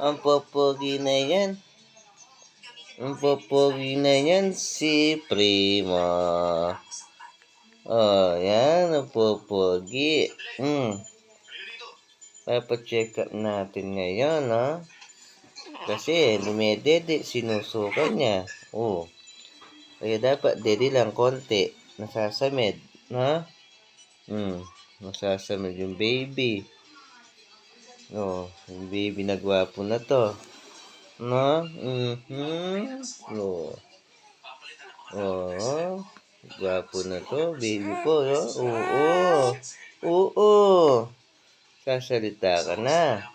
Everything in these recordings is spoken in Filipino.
Ang popogi na yan. Ang popogi na yan si Primo. Oh, yan. Ang popogi. Papacheck up natin ngayon, no? Kasi lumedede, sinusukan niya. Oh. Kaya dapat dede lang konti. Nasasamid, no? Nasasamid yung baby. Oh, yung baby na gwapo na to. No? Oh. Oh. Gwapo na to, baby ko, no? Oo. Oo. Sasalita ka na.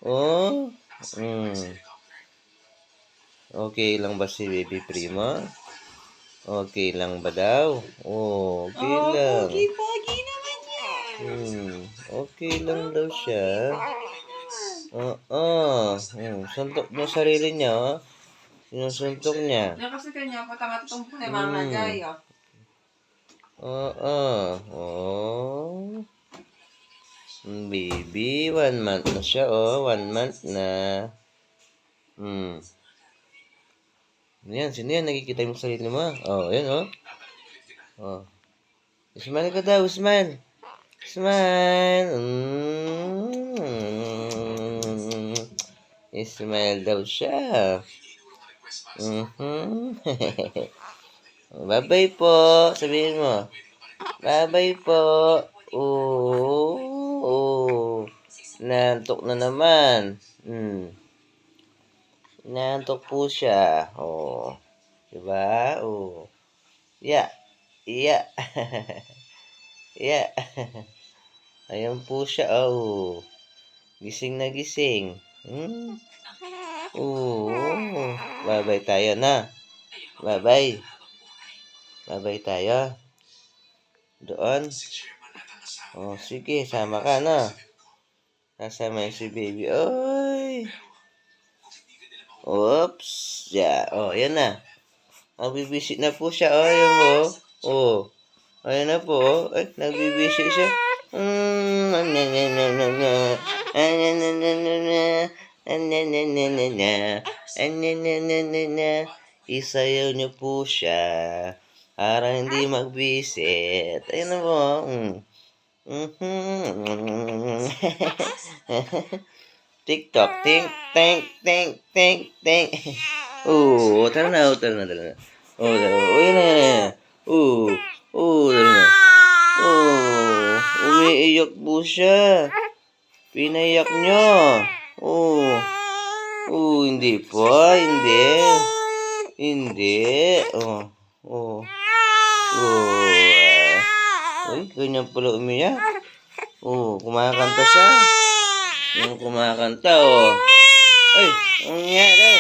Oh. Okay lang ba si Baby Primo? Okay lang ba daw? Oh, okay lang. Pogi naman yan. Okay lang daw siya. Oo. Suntok niya sarili niya, oh. Sinusuntok niya. Kasi kanya po tamatong po na mga gaya. Oo. Oh. Baby, 1 month na siya, oh. 1 month na. Yan, sino yan? Nakikita mo sarili mo? Oh, yan, oh. Oh. Smile ka daw, smile. Smile. Smile daw siya. Bye-bye po. Sabihin mo. Bye-bye po. Oh. Nantok na naman. Nantok po siya. Oh. Diba? Oh. Yeah. Yeah. Yeah. Ayan po siya. Oh. Gising na gising. Bye-bye tayo na. Bye-bye. Bye-bye tayo. Doon. Oh, sige. Sama ka na. Kasama si baby. Oy. Oops. Yeah. Oh, yan na. Nagbibisit na po siya. Oh, yun po. Oh. Ayan na po. Ay, nagbibisit siya. Isayaw niyo po siya para hindi magbisit. Ayun na po. TikTok. Tink, tink, tink, tink, tink. Tara na. Tara na. Yan na. Tara na. Umiiyak po siya. Pinayak niyo. Hindi po. Hindi. Uy, ganyan pala umiyak. Kumakanta siya. Kumakanta, oh. Ay, umiyak daw.